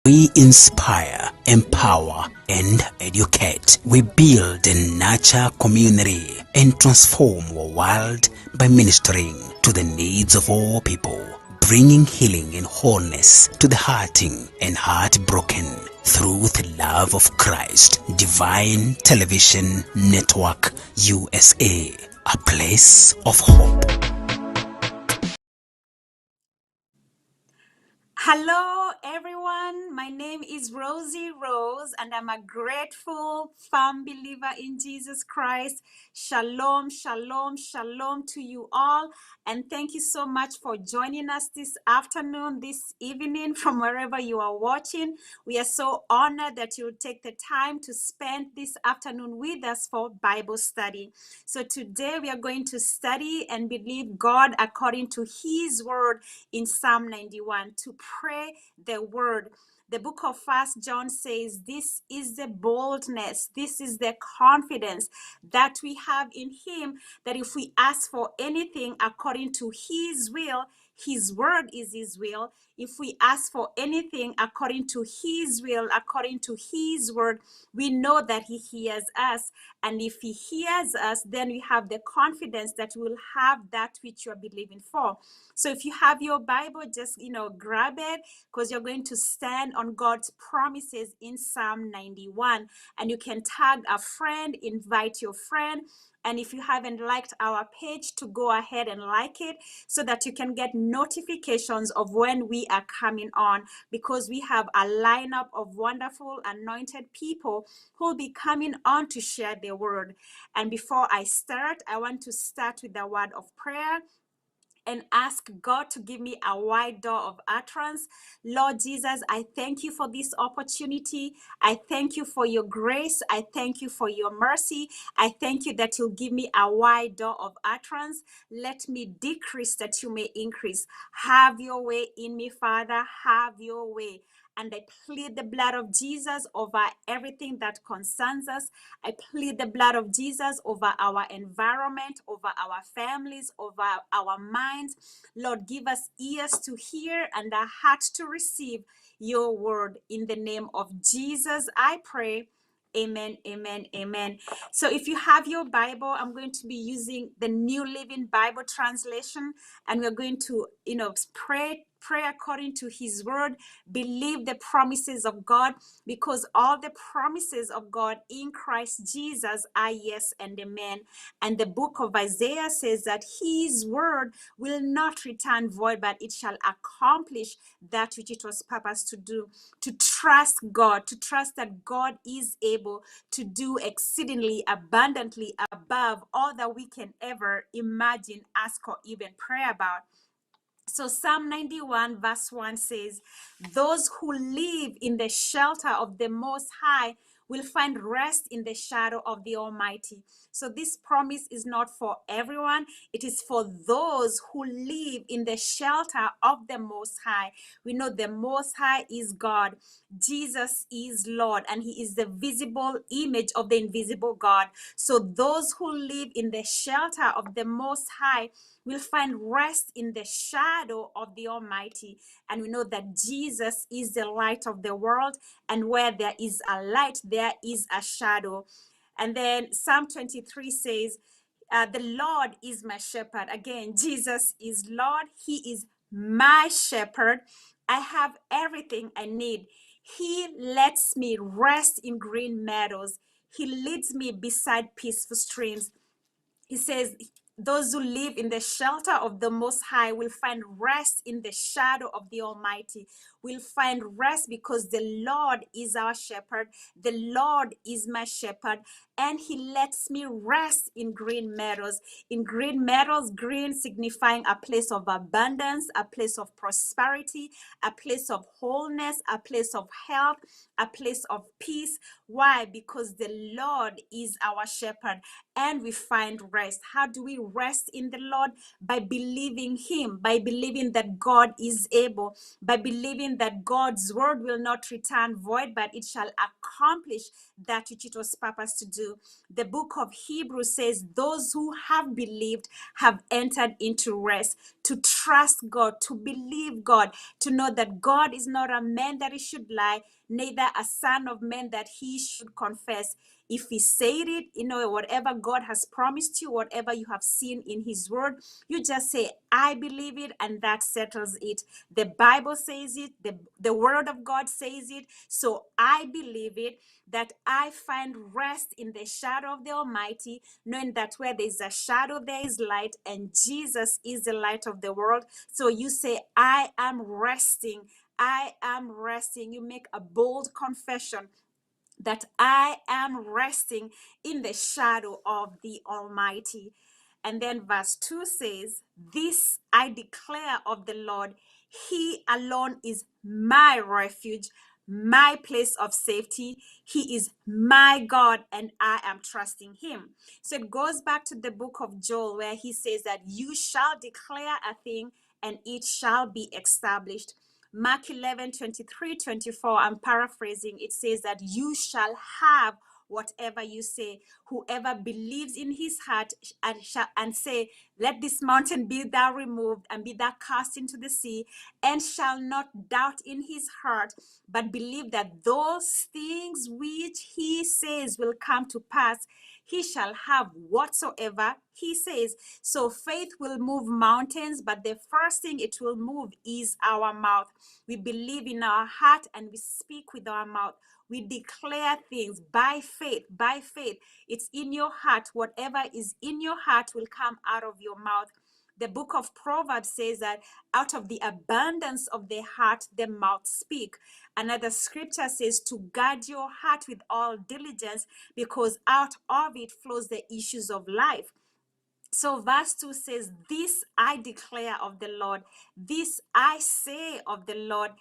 We inspire, empower, and educate. We build and nurture community and transform our world by ministering to the needs of all people, bringing healing and wholeness to the hurting and heartbroken through the love of Christ. Divine Television Network USA, a place of hope. Hello, everyone. My name is Rosie Rose, and I'm a grateful, firm believer in Jesus Christ. Shalom, shalom, shalom to you all. And thank you so much for joining us this afternoon, this evening, from wherever you are watching. We are so honored that you take the time to spend this afternoon with us for Bible study. So today we are going to study and believe God according to His word in Psalm 91 to pray the word. The book of First John says this is the boldness, this is the confidence that we have in Him, that if we ask for anything according to His will, His word is His will. If we ask for anything according to His will, according to His word, we know that He hears us. And if He hears us, then we have the confidence that we'll have that which you're believing for. So if you have your Bible, just grab it, because you're going to stand on God's promises in Psalm 91. And you can tag a friend, invite your friend. And if you haven't liked our page, to go ahead and like it so that you can get notifications of when we are coming on, because we have a lineup of wonderful anointed people who will be coming on to share their word. And before I start, I want to start with a word of prayer and ask God to give me a wide door of utterance. Lord Jesus, I thank you for this opportunity. I thank you for your grace. I thank you for your mercy. I thank you that you'll give me a wide door of utterance. Let me decrease that you may increase. Have your way in me, Father. Have your way. And I plead the blood of Jesus over everything that concerns us. I plead the blood of Jesus over our environment, over our families, over our minds. Lord, give us ears to hear and a heart to receive your word. In the name of Jesus, I pray. Amen, amen, amen. So if you have your Bible, I'm going to be using the New Living Bible translation, and we're going to, pray according to his word, believe the promises of God, because all the promises of God in Christ Jesus are yes and amen. And the book of Isaiah says that his word will not return void, but it shall accomplish that which it was purposed to do. To trust God, to trust that God is able to do exceedingly abundantly above all that we can ever imagine, ask, or even pray about. So Psalm 91 verse 1 says, those who live in the shelter of the Most High will find rest in the shadow of the Almighty. So this promise is not for everyone. It is for those who live in the shelter of the Most High. We know the Most High is God. Jesus is Lord, and he is the visible image of the invisible God. So those who live in the shelter of the Most High will find rest in the shadow of the Almighty. And we know that Jesus is the light of the world, and where there is a light, there is a shadow. And then Psalm 23 says, the Lord is my shepherd. Again, Jesus is Lord. He is my shepherd. I have everything I need. He lets me rest in green meadows. He leads me beside peaceful streams. He says, those who live in the shelter of the Most High will find rest in the shadow of the Almighty. Will find rest because the Lord is our shepherd. The Lord is my shepherd, and he lets me rest in green meadows. In green meadows, green signifying a place of abundance, a place of prosperity, a place of wholeness, a place of health, a place of peace. Why? Because the Lord is our shepherd, and we find rest. How do we rest in the Lord? By believing him, by believing that God is able, by believing knowing that God's word will not return void, but it shall accomplish that which it was purposed to do. The book of Hebrews says, those who have believed have entered into rest. To trust God, to believe God, to know that God is not a man that he should lie, neither a son of man that he should confess. If he said it, whatever God has promised you, whatever you have seen in his word, you just say, I believe it, and that settles it. The Bible says it, the word of God says it, so I believe it, that I find rest in the shadow of the Almighty, knowing that where there's a shadow, there is light, and Jesus is the light of the world. So you say, I am resting. I am resting. You make a bold confession that I am resting in the shadow of the Almighty. And then verse 2 says, this I declare of the Lord, he alone is my refuge, my place of safety. He is my God, and I am trusting him. So it goes back to the book of Joel, where he says that you shall declare a thing and it shall be established. Mark 11:23-24, I'm paraphrasing, it says that you shall have whatever you say. Whoever believes in his heart and say, let this mountain be thou removed and be thou cast into the sea, and shall not doubt in his heart, but believe that those things which he says will come to pass, he shall have whatsoever he says. So faith will move mountains, but the first thing it will move is our mouth. We believe in our heart and we speak with our mouth. We declare things by faith. By faith, it's in your heart. Whatever is in your heart will come out of your mouth. The book of Proverbs says that out of the abundance of the heart, the mouth speak. Another scripture says to guard your heart with all diligence, because out of it flows the issues of life. So verse 2 says, this I declare of the Lord, this I say of the Lord,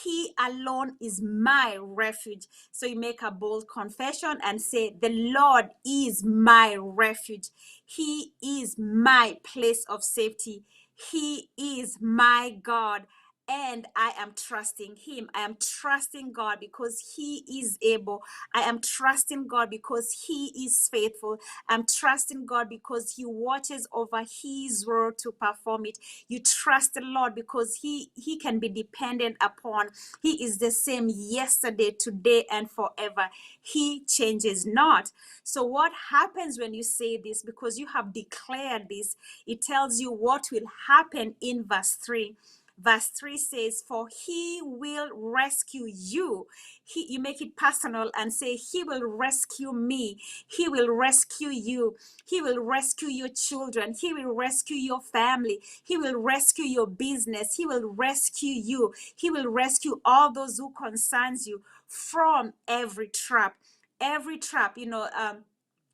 he alone is my refuge. So you make a bold confession and say, the Lord is my refuge. He is my place of safety. He is my God. And I am trusting him. I am trusting God because he is able. I am trusting God because he is faithful. I'm trusting God because he watches over his word to perform it. You trust the Lord because he can be dependent upon. He is the same yesterday, today, and forever. He changes not. So what happens when you say this? Because you have declared this, it tells you what will happen in verse 3. Verse 3 says, for he will rescue you. You make it personal and say, he will rescue me. He will rescue you. He will rescue your children. He will rescue your family. He will rescue your business. He will rescue you. He will rescue all those who concerns you from every trap. Every trap,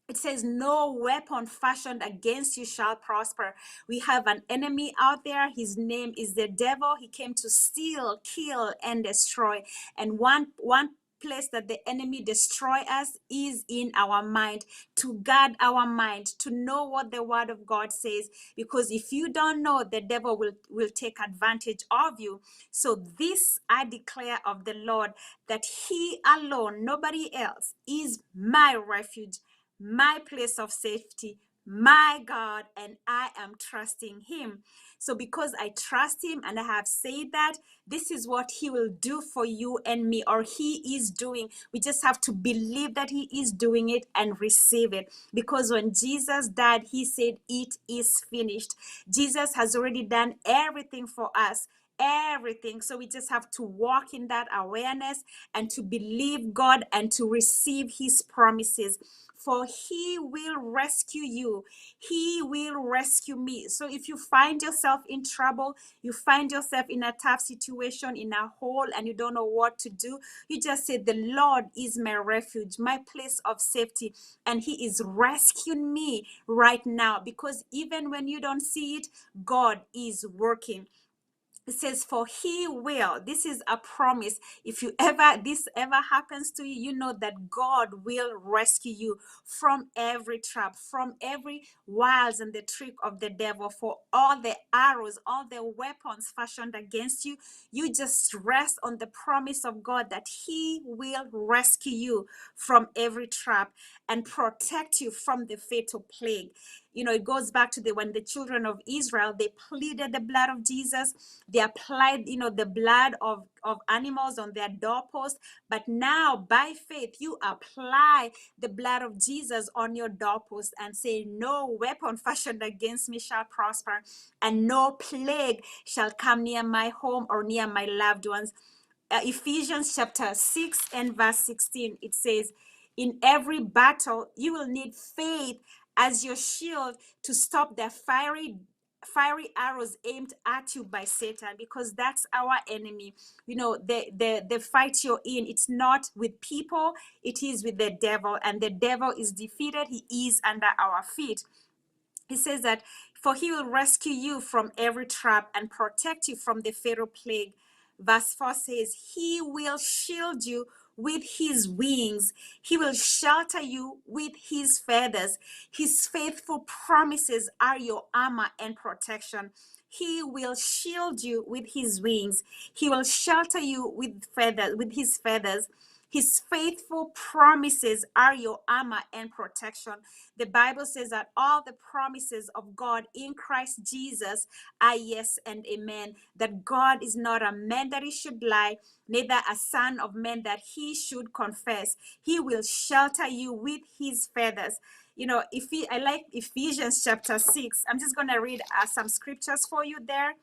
it says, no weapon fashioned against you shall prosper. We have an enemy out there. His name is the devil. He came to steal, kill, and destroy. And one place that the enemy destroy us is in our mind. To guard our mind, to know what the word of God says, because if you don't know, the devil will take advantage of you. So this I declare of the Lord, that he alone, nobody else, is my refuge, my place of safety, my God, and I am trusting him. So because I trust him and I have said that, this is what he will do for you and me, or he is doing. We just have to believe that he is doing it and receive it. Because when Jesus died, he said, it is finished. Jesus has already done everything for us. Everything. So we just have to walk in that awareness and to believe God and to receive his promises. For he will rescue you. He will rescue me. So if you find yourself in trouble, you find yourself in a tough situation, in a hole, and you don't know what to do, you just say, the Lord is my refuge, my place of safety, and he is rescuing me right now. Because even when you don't see it, God is working. It says, for he will. This is a promise. If this ever happens to you, you know that God will rescue you from every trap, from every wiles and the trick of the devil, for all the arrows, all the weapons fashioned against you. You just rest on the promise of God that he will rescue you from every trap and protect you from the fatal plague. It goes back to when the children of Israel, they pleaded the blood of Jesus. They applied, the blood of animals on their doorpost. But now, by faith, you apply the blood of Jesus on your doorpost and say, no weapon fashioned against me shall prosper, and no plague shall come near my home or near my loved ones. Ephesians chapter 6 and verse 16, it says, in every battle, you will need faith as your shield to stop the fiery arrows aimed at you by Satan, because that's our enemy. The fight you're in, it's not with people, it is with the devil, and the devil is defeated. He is under our feet. He says that, for he will rescue you from every trap and protect you from the fatal plague. Verse 4 says, he will shield you with his wings. He will shelter you with his feathers. His faithful promises are your armor and protection. He will shield you with his wings. He will shelter you with his feathers. His faithful promises are your armor and protection. The Bible says that all the promises of God in Christ Jesus are yes and amen. That God is not a man that he should lie, neither a son of man that he should confess. He will shelter you with his feathers. I like Ephesians chapter 6. I'm just going to read some scriptures for you there.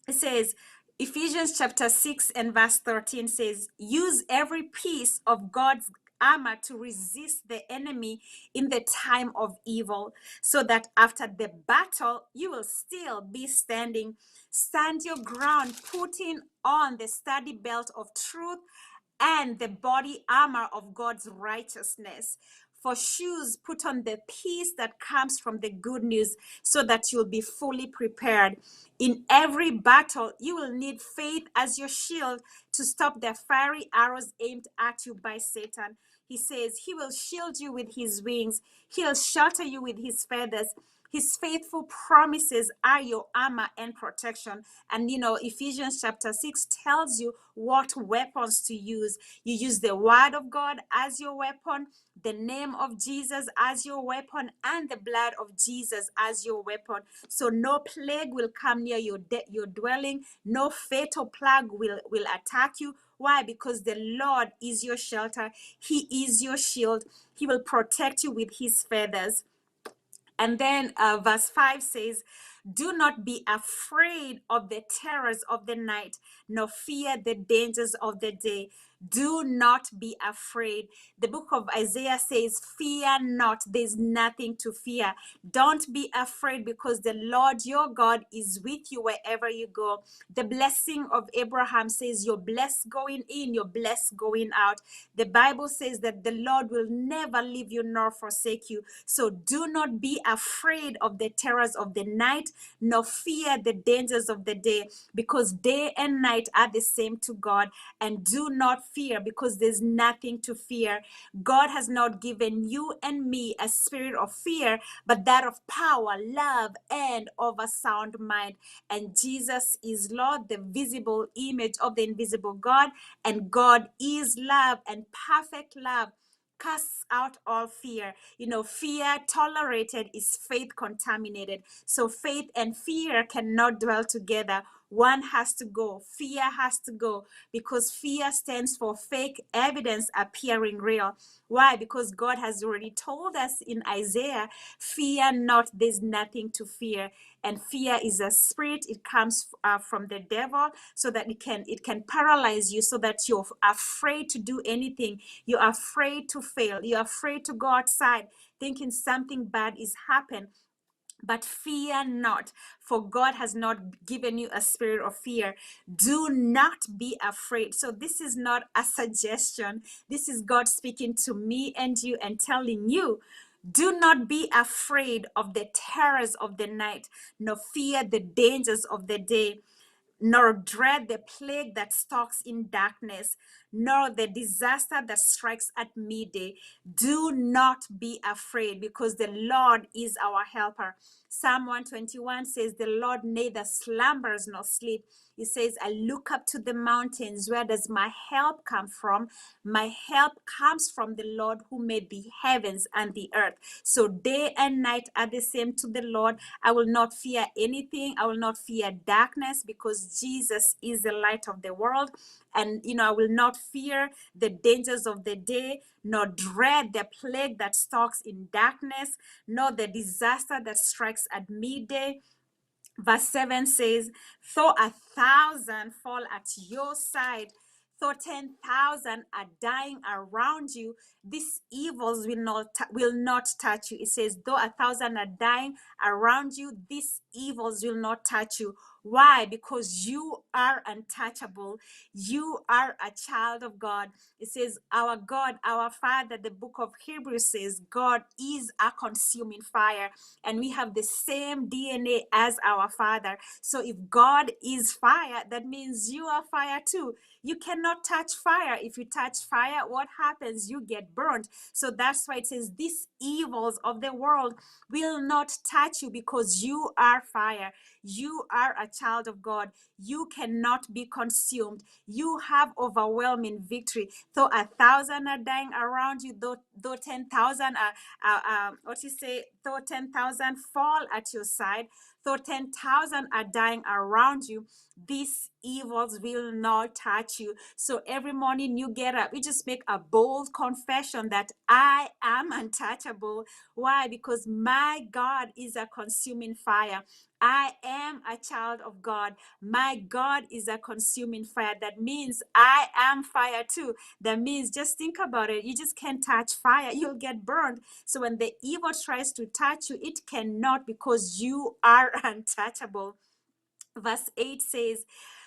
It says, Ephesians chapter 6 and verse 13 says, use every piece of God's armor to resist the enemy in the time of evil, so that after the battle, you will still be standing. Stand your ground, putting on the sturdy belt of truth and the body armor of God's righteousness. For shoes, put on the peace that comes from the good news, so that you'll be fully prepared. In every battle, you will need faith as your shield to stop the fiery arrows aimed at you by Satan. He says he will shield you with his wings. He'll shelter you with his feathers. His faithful promises are your armor and protection. And Ephesians chapter 6 tells you what weapons to use. You use the word of God as your weapon, the name of Jesus as your weapon, and the blood of Jesus as your weapon. So no plague will come near your dwelling. No fatal plague will attack you. Why? Because the Lord is your shelter. He is your shield. He will protect you with his feathers. And then verse 5 says, do not be afraid of the terrors of the night, nor fear the dangers of the day. Do not be afraid. The book of Isaiah says, fear not. There's nothing to fear. Don't be afraid, because the Lord your God is with you wherever you go. The blessing of Abraham says, you're blessed going in, you're blessed going out. The Bible says that the Lord will never leave you nor forsake you. So do not be afraid of the terrors of the night, nor fear the dangers of the day, because day and night are the same to God. And do not fear, because there's nothing to fear. God has not given you and me a spirit of fear, but that of power, love, and of a sound mind. And Jesus is Lord, the visible image of the invisible God. And God is love, and perfect love casts out all fear. Fear tolerated is faith contaminated. So faith and fear cannot dwell together. One has to go. Fear has to go, because fear stands for fake evidence appearing real. Why? Because God has already told us in Isaiah, fear not, there's nothing to fear. And fear is a spirit. It comes from the devil, so that it can paralyze you, so that you're afraid to do anything. You're afraid to fail. You're afraid to go outside thinking something bad is happening. But fear not, for God has not given you a spirit of fear. Do not be afraid. So this is not a suggestion. This is God speaking to me and you and telling you, do not be afraid of the terrors of the night, nor fear the dangers of the day. nor dread the plague that stalks in darkness, nor the disaster that strikes at midday. Do not be afraid, because the Lord is our helper. Psalm 121 says, the Lord neither slumbers nor sleep. He says, I look up to the mountains. Where does my help come from? My help comes from the Lord who made the heavens and the earth. So day and night are the same to the Lord. I will not fear anything. I will not fear darkness, because Jesus is the light of the world. And, I will not fear the dangers of the day, nor dread the plague that stalks in darkness, nor the disaster that strikes at midday. Verse 7 says, though 1,000 fall at your side, though 10,000 are dying around you, these evils will not touch you. It says, though 1,000 are dying around you, these evils will not touch you. Why? Because you are untouchable. You are a child of God. It says, our God, our Father, the book of Hebrews says, God is a consuming fire, and we have the same DNA as our Father. So if God is fire, that means you are fire too. You cannot touch fire. If you touch fire, what happens? You get burned. So that's why it says, these evils of the world will not touch you, because you are fire. You are a child of God. You cannot be consumed. You have overwhelming victory. Though 1,000 are dying around you, though 10,000 though 10,000 fall at your side, though 10,000 are dying around you, these evils will not touch you. So every morning you get up, you just make a bold confession that I am untouchable. Why? Because my God is a consuming fire. I am a child of God. My God is a consuming fire. That means I am fire too. That means, just think about it. You just can't touch fire. You'll get burned. So when the evil tries to touch you, it cannot, because you are untouchable. Verse 8 says,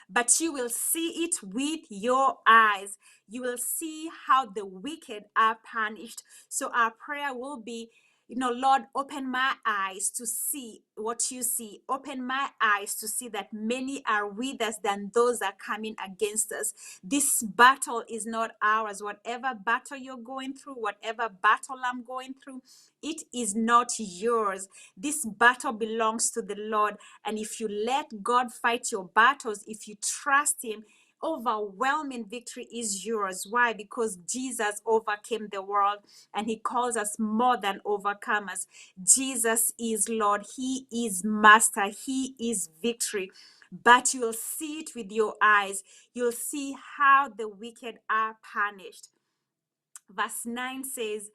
but you will see it with your eyes. You will see how the wicked are punished. So our prayer will be, Lord, open my eyes to see what you see. Open my eyes to see that many are with us than those that are coming against us. This battle is not ours. Whatever battle you're going through, whatever battle I'm going through, it is not yours. This battle belongs to the Lord. And if you let God fight your battles, if you trust him, overwhelming victory is yours. Why? Because Jesus overcame the world, and he calls us more than overcomers. Jesus is Lord. He is master. He is victory. But you'll see it with your eyes. You'll see how the wicked are punished. Verse 9 says,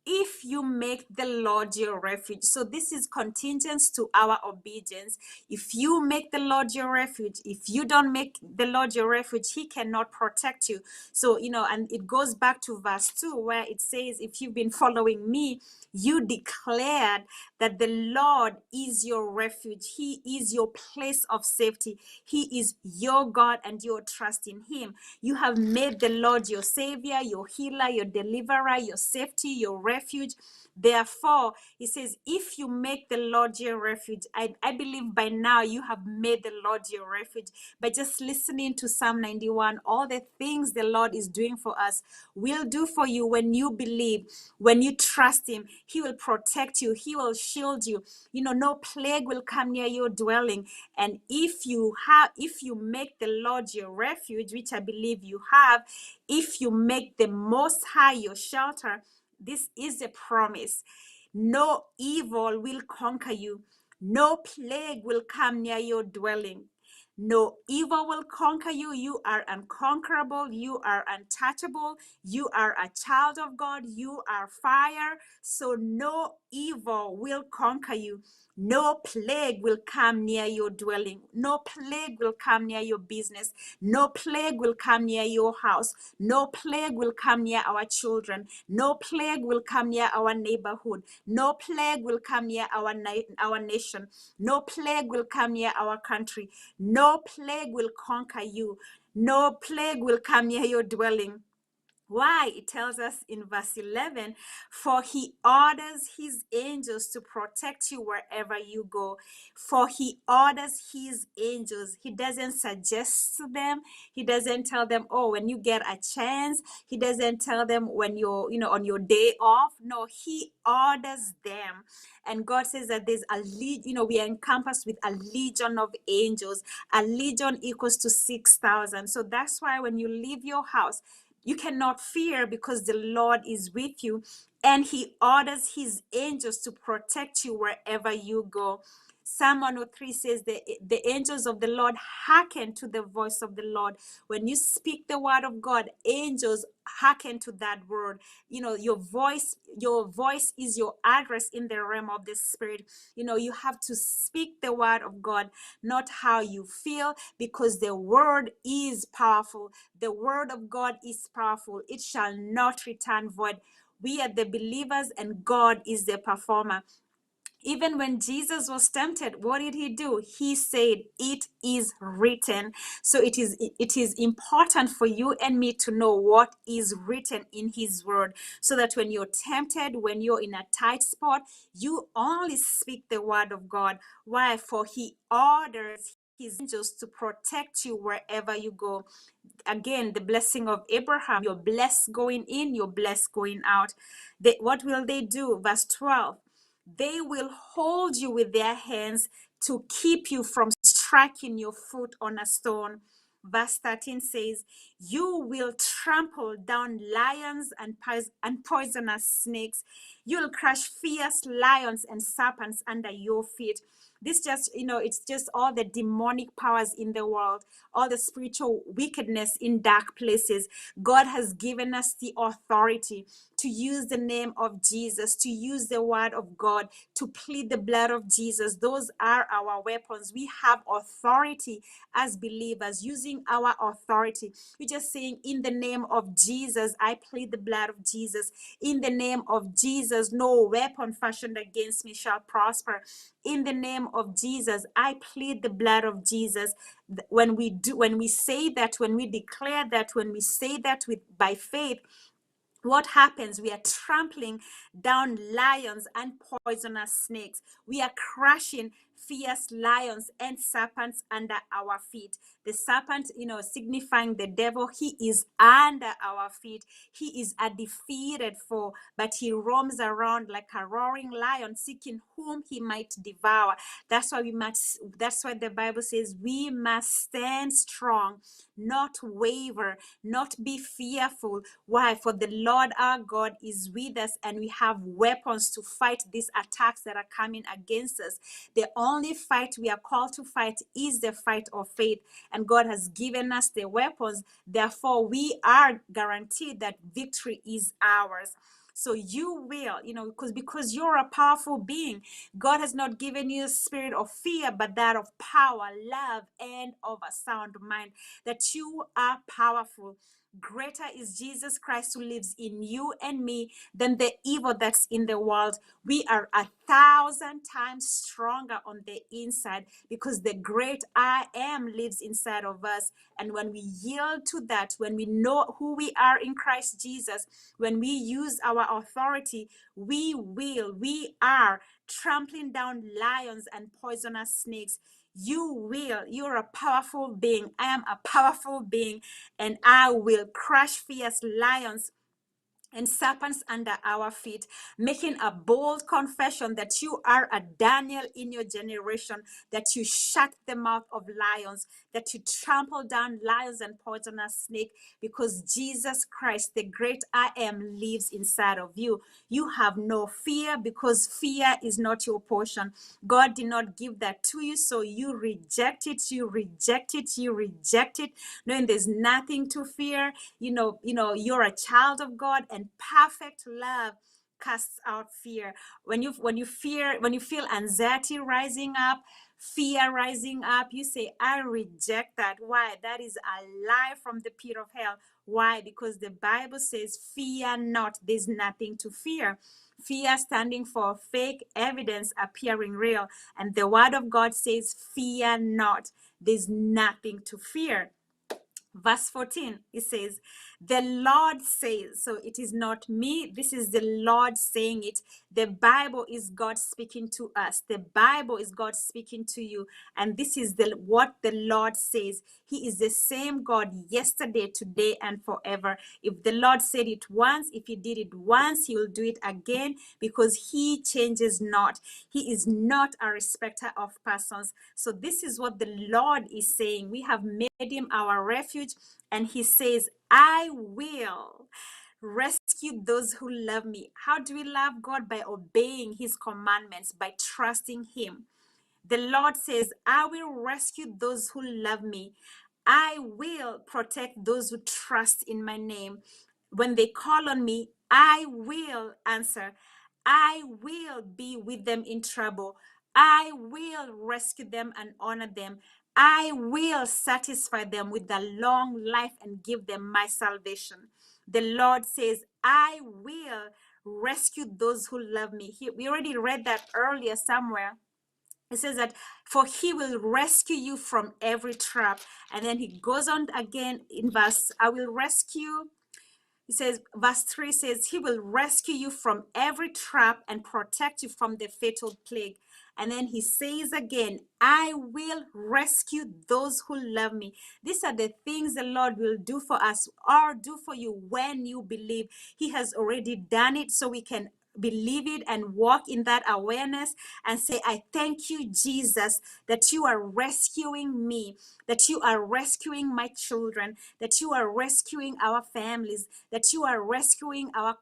if you make the Lord your refuge. So this is contingent to our obedience. If you make the Lord your refuge, if you don't make the Lord your refuge, he cannot protect you. So, and it goes back to verse 2, where it says, if you've been following me, you declared that the Lord is your refuge. He is your place of safety. He is your God, and you're trusting him. You have made the Lord your savior, your healer, your deliverer, your safety, your refuge. Therefore, he says, if you make the Lord your refuge, I believe by now you have made the Lord your refuge. By just listening to Psalm 91, all the things the Lord is doing for us will do for you when you believe, when you trust him. He will protect you. He will shield you. No plague will come near your dwelling. And if you make the Lord your refuge, which I believe you have, if you make the Most High your shelter, this is a promise. No evil will conquer you. No plague will come near your dwelling. No evil will conquer you. You are unconquerable. You are untouchable. You are a child of God. You are fire. So no evil will conquer you. No plague will come near your dwelling. No plague will come near your business. No plague will come near your house. No plague will come near our children. No plague will come near our neighborhood. No plague will come near our nation. No plague will come near our country. No plague will conquer you. No plague will come near your dwelling. Why? It tells us in verse 11, for he orders his angels to protect you wherever you go. For he orders his angels. He doesn't suggest to them. He doesn't tell them, oh, when you get a chance. He doesn't tell them when you're, on your day off. No, he orders them. And God says that there's we are encompassed with a legion of angels. A legion equals to 6,000. So that's why when you leave your house, you cannot fear, because the Lord is with you, and he orders his angels to protect you wherever you go. Psalm 103 says the angels of the Lord hearken to the voice of the Lord. When you speak the word of God, angels hearken to that word. Your voice is your address in the realm of the spirit. You have to speak the word of God, not how you feel, because the word is powerful. The word of God is powerful. It shall not return void. We are the believers and God is the performer. Even when Jesus was tempted, what did he do? He said, it is written. So it is important for you and me to know what is written in his word, so that when you're tempted, when you're in a tight spot, you only speak the word of God. Why? For he orders his angels to protect you wherever you go. Again, the blessing of Abraham, you're blessed going in, you're blessed going out. What will they do? Verse 12. They will hold you with their hands to keep you from striking your foot on a stone. Verse 13 says, you will trample down lions and poisonous snakes. You'll crush fierce lions and serpents under your feet. This just, it's just all the demonic powers in the world, all the spiritual wickedness in dark places. God has given us the authority to use the name of Jesus, to use the word of God, to plead the blood of Jesus. Those are our weapons. We have authority as believers, using our authority. We're just saying, in the name of Jesus, I plead the blood of Jesus. In the name of Jesus, no weapon fashioned against me shall prosper. In the name of Jesus, I plead the blood of Jesus. When we say that, when we declare that, when we say that by faith, what happens? We are trampling down lions and poisonous snakes. We are crushing fierce lions and serpents under our feet. The serpent, signifying the devil, he is under our feet. He is a defeated foe, but he roams around like a roaring lion, seeking whom he might devour. That's why the Bible says we must stand strong, not waver, not be fearful. Why? For the Lord our God is with us, and we have weapons to fight these attacks that are coming against us. The only fight we are called to fight is the fight of faith, and God has given us the weapons. Therefore, we are guaranteed that victory is ours. So you will, because you're a powerful being. God has not given you a spirit of fear, but that of power, love, and of a sound mind. That you are powerful. Greater is Jesus Christ who lives in you and me than the evil that's in the world. We are 1,000 times stronger on the inside, because the great I am lives inside of us. And when we yield to that, when we know who we are in Christ Jesus, when we use our authority, we are trampling down lions and poisonous snakes. You're a powerful being. I am a powerful being, and I will crush fierce lions and serpents under our feet, making a bold confession that you are a Daniel in your generation, that you shut the mouth of lions, that you trample down lions and poisonous snake, because Jesus Christ, the great I am, lives inside of you. You have no fear, because fear is not your portion. God did not give that to you, so you reject it, knowing there's nothing to fear. You're a child of God, and perfect love casts out fear. When you feel anxiety rising up, fear rising up, you say, I reject that. Why? That is a lie from the pit of hell. Why? Because the Bible says, fear not. There's nothing to fear. Fear standing for fake evidence appearing real. And the word of God says, fear not. There's nothing to fear. Verse 14, it says, The Lord says, so it is not me, this is the Lord saying it. The Bible is God speaking to us. The Bible is God speaking to you. And this is what the Lord says. He is the same God yesterday, today, and forever. If the Lord said it once, if he did it once, he will do it again, because he changes not. He is not a respecter of persons. So this is what the Lord is saying. We have made him our refuge, and he says, I will rescue those who love me. How do we love God? By obeying his commandments, by trusting him. The Lord says, I will rescue those who love me. I will protect those who trust in my name. When they call on me, I will answer. I will be with them in trouble. I will rescue them and honor them. I will satisfy them with a long life and give them my salvation. The Lord says, I will rescue those who love me. We already read that earlier somewhere. It says that, for he will rescue you from every trap. And then he goes on again in verse, I will rescue. He says, verse 3 says, he will rescue you from every trap and protect you from the fatal plague. And then he says again, I will rescue those who love me. These are the things the Lord will do for us, or do for you, when you believe. He has already done it, so we can believe it and walk in that awareness and say, I thank you, Jesus, that you are rescuing me, that you are rescuing my children, that you are rescuing our families, that you are rescuing our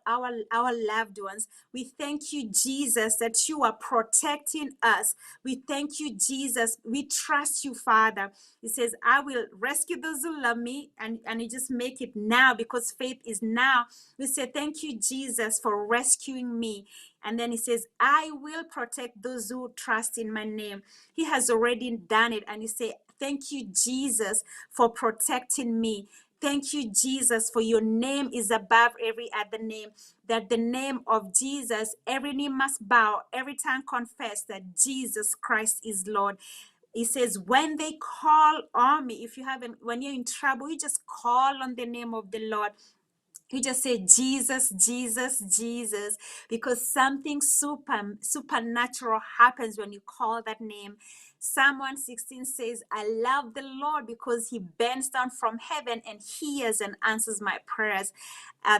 loved ones. We thank you, Jesus, that you are protecting us. We thank you, Jesus. We trust you, Father. He says, I will rescue those who love me. And you just make it now, because faith is now. We say, thank you, Jesus, for rescuing me. And then he says, I will protect those who trust in my name. He has already done it. And you say, thank you, Jesus, for protecting me. Thank you, Jesus, for your name is above every other name. That the name of Jesus, every knee must bow, every tongue confess that Jesus Christ is Lord. He says, when they call on me, when you're in trouble, you just call on the name of the Lord. You just say, Jesus, Jesus, Jesus, because something supernatural happens when you call that name. Psalm 116 says, I love the Lord because he bends down from heaven and hears and answers my prayers.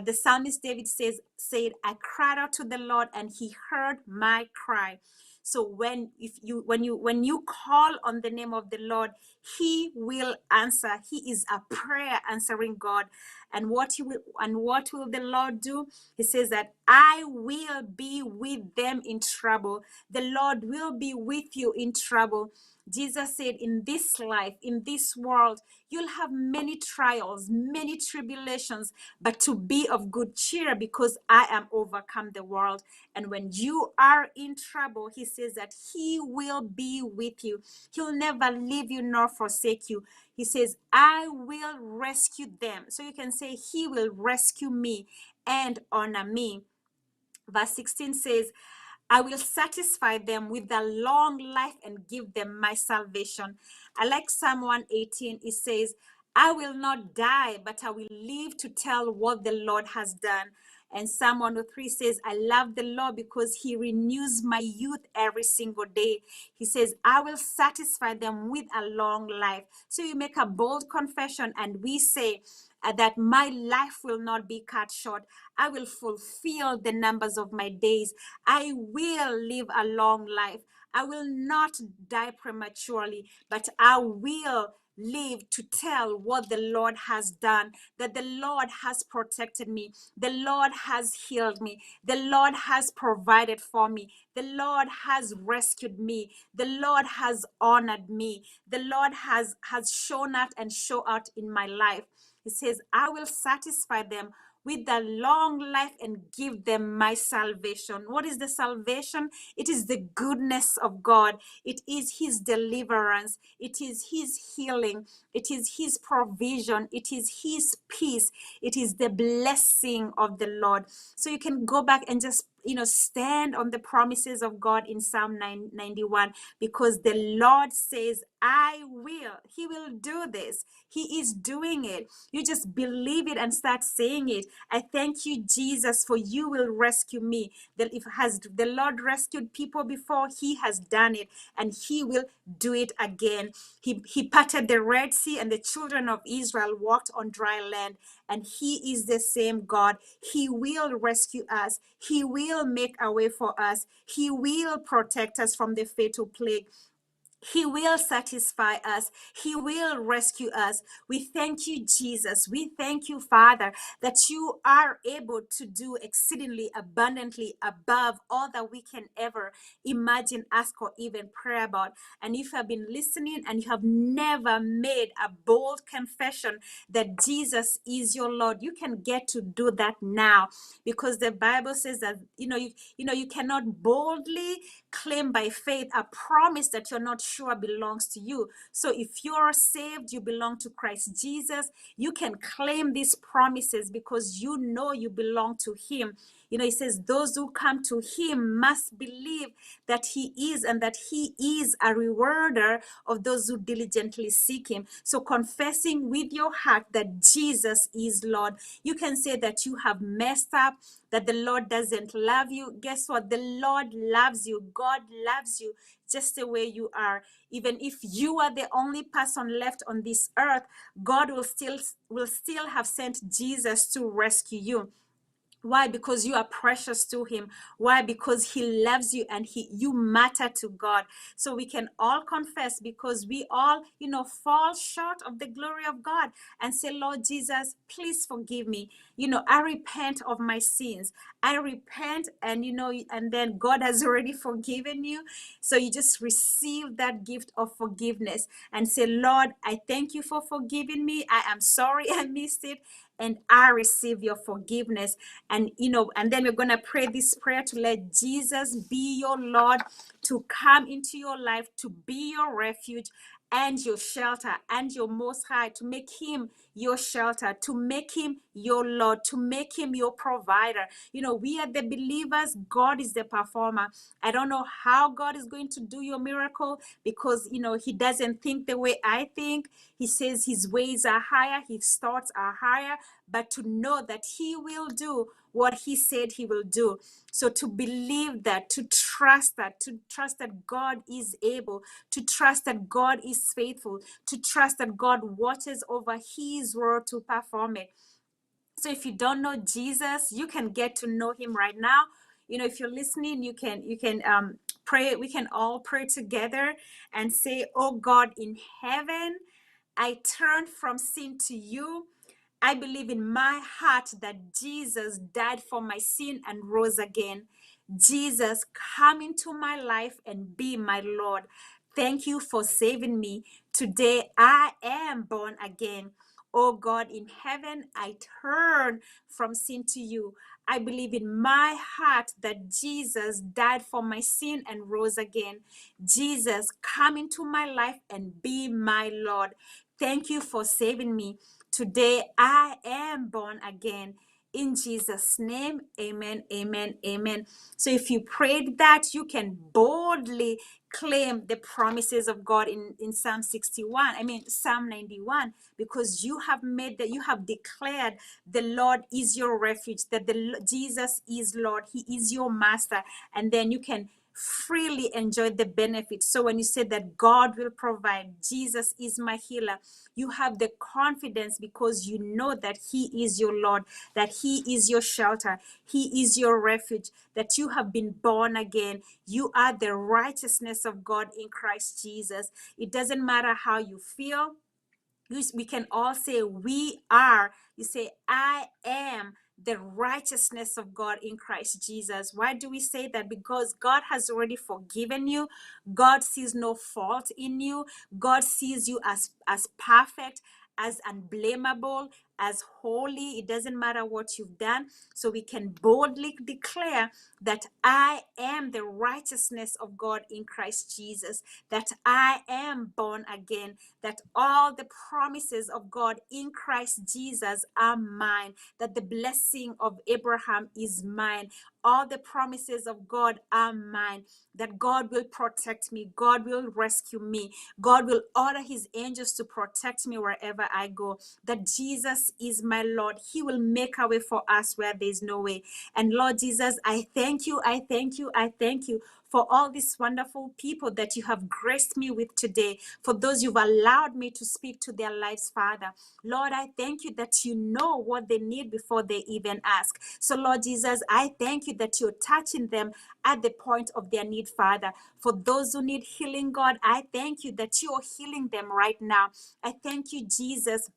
The psalmist David said, I cried out to the Lord and he heard my cry. So when you call on the name of the Lord, he will answer. He is a prayer answering God. And what will the Lord do? He says that I will be with them in trouble. The Lord will be with you in trouble. Jesus said, in this life, in this world, you'll have many trials, many tribulations, but to be of good cheer, because I am overcome the world. And when you are in trouble, he says that he will be with you. He'll never leave you nor forsake you. He says, I will rescue them. So you can say, he will rescue me and honor me. Verse 16 says, I will satisfy them with a long life and give them my salvation. I like Psalm 118. It says, I will not die, but I will live to tell what the Lord has done. And Psalm 103 says, I love the Lord because he renews my youth every single day. He says, I will satisfy them with a long life. So you make a bold confession and we say, that my life will not be cut short. I will fulfill the numbers of my days. I will live a long life. I will not die prematurely, but I will live to tell what the Lord has done, that the Lord has protected me, the Lord has healed me, the Lord has provided for me, the Lord has rescued me, the Lord has honored me, the Lord has shown up and show out in my life. He says, I will satisfy them with a long life and give them my salvation. What is the salvation? It is the goodness of God. It is his deliverance. It is his healing. It is his provision. It is his peace. It is the blessing of the Lord. So you can go back and just stand on the promises of God in Psalm 91, because the Lord says, He will do this. He is doing it. You just believe it and start saying it. I thank you, Jesus, for you will rescue me. That if has the Lord rescued people before, he has done it, and he will do it again. He parted the Red Sea, and the children of Israel walked on dry land, and he is the same God. He will rescue us. He will make a way for us. He will protect us from the fatal plague. He will satisfy us. He will rescue us. We thank you, Jesus. We thank you, Father, that you are able to do exceedingly abundantly above all that we can ever imagine, ask, or even pray about. And if you have been listening and you have never made a bold confession that Jesus is your Lord, you can get to do that now, because the Bible says that you cannot boldly claim by faith a promise that you're not sure belongs to you. So if you're saved, you belong to Christ Jesus, you can claim these promises because you know you belong to him. He says those who come to him must believe that he is, and that he is a rewarder of those who diligently seek him. So confessing with your heart that Jesus is Lord, you can say that you have messed up, that the Lord doesn't love you. Guess what? The Lord loves you. God loves you just the way you are. Even if you are the only person left on this earth, God will still have sent Jesus to rescue you. Why? Because you are precious to him. Why? Because he loves you, and you matter to God. So we can all confess, because we all fall short of the glory of God, and say, Lord Jesus, please forgive me. I repent of my sins. I repent, and and then God has already forgiven you. So you just receive that gift of forgiveness and say, Lord, I thank you for forgiving me. I am sorry I missed it, and I receive your forgiveness. And and then we're going to pray this prayer to let Jesus be your Lord, to come into your life, to be your refuge and your shelter and your Most High, to make him your shelter, to make him your Lord, to make him your provider. We are the believers. God is the performer. I don't know how God is going to do your miracle, because he doesn't think the way I think. He says his ways are higher, his thoughts are higher, but to know that he will do what he said he will do. So to believe that, to trust that God is able, to trust that God is faithful, to trust that God watches over his word to perform it. So if you don't know Jesus, you can get to know him right now. If you're listening, you can pray. We can all pray together and say, oh God in heaven, I turn from sin to you. I believe in my heart that Jesus died for my sin and rose again. Jesus, come into my life and be my Lord. Thank you for saving me. Today I am born again. Oh God in heaven, I turn from sin to you. I believe in my heart that Jesus died for my sin and rose again. Jesus, come into my life and be my Lord. Thank you for saving me. Today I am born again. In Jesus' name, amen, amen, amen. So if you prayed that, you can boldly claim the promises of God in Psalm 91, because you have you have declared the Lord is your refuge, that Jesus is Lord, he is your master, and then you can freely enjoy the benefits. So when you say that God will provide, Jesus is my healer, you have the confidence because you know that he is your Lord, that he is your shelter, he is your refuge, that you have been born again. You are the righteousness of God in Christ Jesus. It doesn't matter how you feel. We can all say we are. You say, I am the righteousness of God in Christ Jesus. Why do we say that? Because God has already forgiven you. God sees no fault in you. God sees you as perfect, as unblameable, as holy. It doesn't matter what you've done. So we can boldly declare that I am the righteousness of God in Christ Jesus, that I am born again, that all the promises of God in Christ Jesus are mine, that the blessing of Abraham is mine. All the promises of God are mine, that God will protect me, God will rescue me, God will order his angels to protect me wherever I go, that Jesus is my Lord. He will make a way for us where there's no way. And Lord Jesus, I thank you, I thank you, I thank you for all these wonderful people that you have graced me with today, for those you've allowed me to speak to their lives, Father. Lord, I thank you that you know what they need before they even ask. So, Lord Jesus, I thank you that you're touching them at the point of their need, Father. For those who need healing, God, I thank you that you are healing them right now. I thank you, Jesus,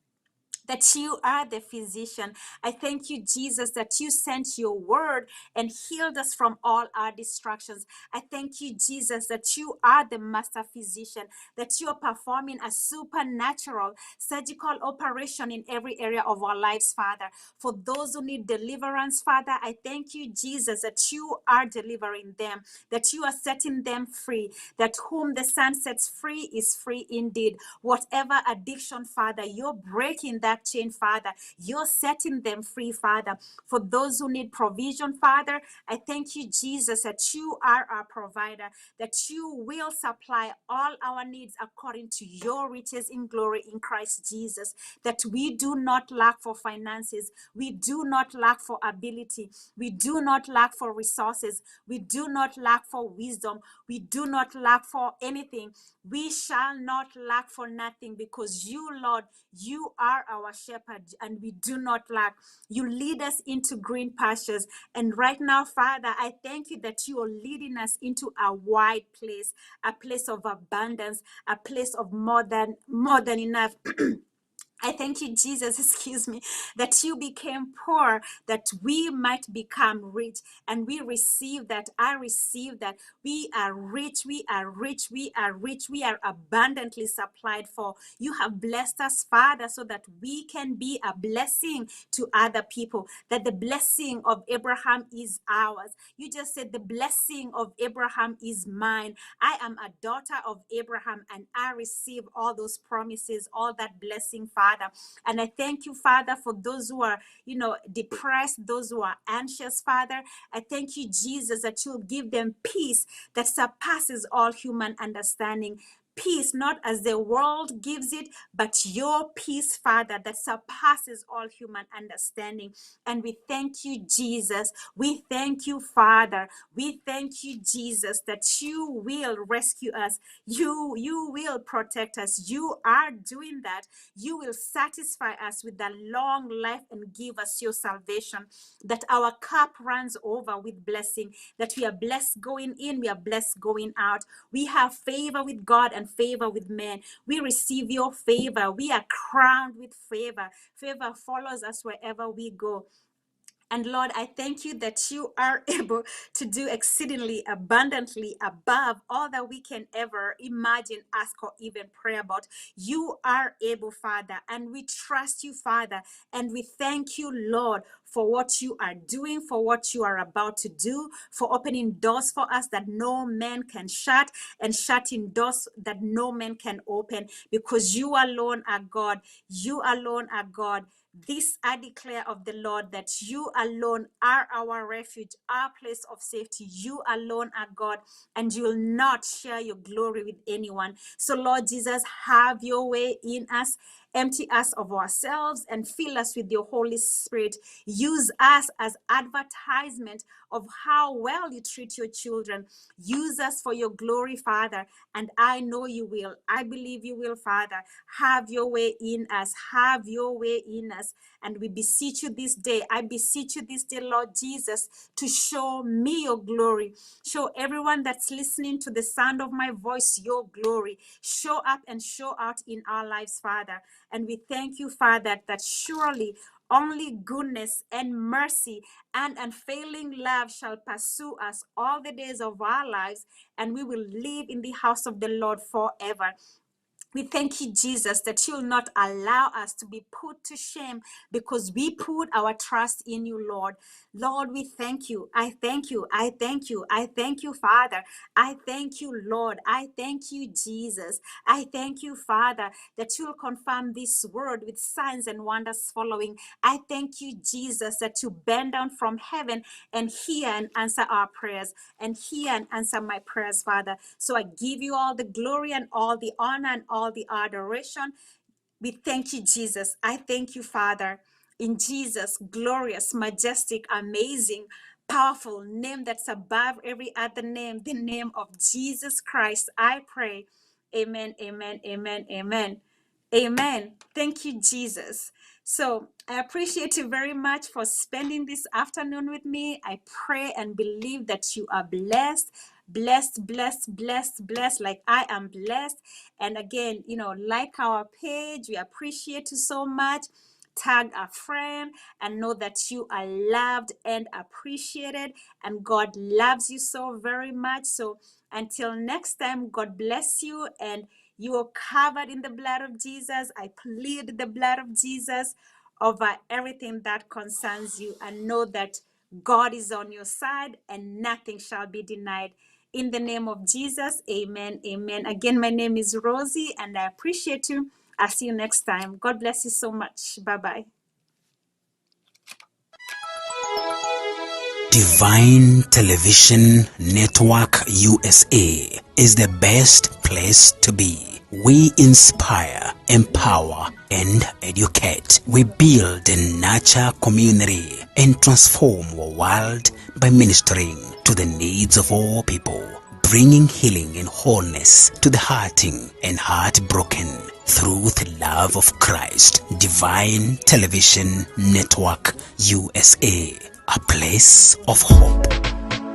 that you are the physician. I thank you, Jesus, that you sent your word and healed us from all our distractions. I thank you, Jesus, that you are the master physician, that you are performing a supernatural surgical operation in every area of our lives, Father. For those who need deliverance, Father, I thank you, Jesus, that you are delivering them, that you are setting them free, that whom the Son sets free is free indeed. Whatever addiction, Father, you're breaking that chain, Father. You're setting them free, Father. For those who need provision, Father, I thank you, Jesus, that you are our provider, that you will supply all our needs according to your riches in glory in Christ Jesus, that we do not lack for finances, we do not lack for ability, we do not lack for resources, we do not lack for wisdom, we do not lack for anything. We shall not lack for nothing, because you, Lord, you are our shepherd and we do not lack. You lead us into green pastures. And right now, Father, I thank you that you are leading us into a wide place, a place of abundance, a place of more than enough. I thank you, Jesus, excuse me, that you became poor, that we might become rich. And we receive that. I receive that. We are rich. We are rich. We are rich. We are abundantly supplied for. You have blessed us, Father, so that we can be a blessing to other people, that the blessing of Abraham is ours. You just said the blessing of Abraham is mine. I am a daughter of Abraham and I receive all those promises, all that blessing, Father. And I thank you, Father, for those who are, depressed, those who are anxious, Father. I thank you, Jesus, that you'll give them peace that surpasses all human understanding. Peace, not as the world gives it, but your peace, Father, that surpasses all human understanding. And we thank you, Jesus. We thank you, Father. We thank you, Jesus, that you will rescue us. You will protect us. You are doing that. You will satisfy us with a long life and give us your salvation, that our cup runs over with blessing, that we are blessed going in, we are blessed going out. We have favor with God and favor with men. We receive your favor. We are crowned with favor. Favor follows us wherever we go. And Lord, I thank you that you are able to do exceedingly abundantly above all that we can ever imagine, ask, or even pray about. You are able, Father, and we trust you, Father, and we thank you, Lord, for what you are doing, for what you are about to do, for opening doors for us that no man can shut, and shutting doors that no man can open, because you alone are God. You alone are God. This I declare of the Lord, that you alone are our refuge, our place of safety. You alone are God, and you will not share your glory with anyone. So, Lord Jesus, have your way in us. Empty us of ourselves and fill us with your Holy Spirit. Use us as advertisement of how well you treat your children. Use us for your glory, Father. And I know you will. I believe you will, Father. Have your way in us. Have your way in us. And we beseech you this day. I beseech you this day, Lord Jesus, to show me your glory. Show everyone that's listening to the sound of my voice your glory. Show up and show out in our lives, Father. And we thank you, Father, that surely only goodness and mercy and unfailing love shall pursue us all the days of our lives, and we will live in the house of the Lord forever. We thank you, Jesus, that you'll not allow us to be put to shame because we put our trust in you, Lord. Lord, we thank you. I thank you. I thank you. I thank you, Father. I thank you, Lord. I thank you, Jesus. I thank you, Father, that you'll confirm this word with signs and wonders following. I thank you, Jesus, that you bend down from heaven and hear and answer our prayers and hear and answer my prayers, Father. So I give you all the glory and all the honor and all the adoration. We thank you, Jesus. I thank you, Father, in Jesus' glorious, majestic, amazing, powerful name that's above every other name, the name of Jesus Christ. I pray. Amen, amen, amen, amen. Amen. Thank you, Jesus. So I appreciate you very much for spending this afternoon with me. I pray and believe that you are blessed, blessed, blessed, blessed, blessed, like I am blessed. And again, like our page, we appreciate you so much. Tag a friend and know that you are loved and appreciated, and God loves you so very much. So until next time, God bless you, and you are covered in the blood of Jesus. I plead the blood of Jesus over everything that concerns you, and know that God is on your side and nothing shall be denied. In the name of Jesus, amen, amen. Again, my name is Rosie, and I appreciate you. I'll see you next time. God bless you so much. Bye-bye. Divine Television Network USA is the best place to be. We inspire, empower, and educate. We build and nurture community and transform our world by ministering to the needs of all people, bringing healing and wholeness to the hurting and heartbroken through the love of Christ. Divine Television Network USA, a place of hope.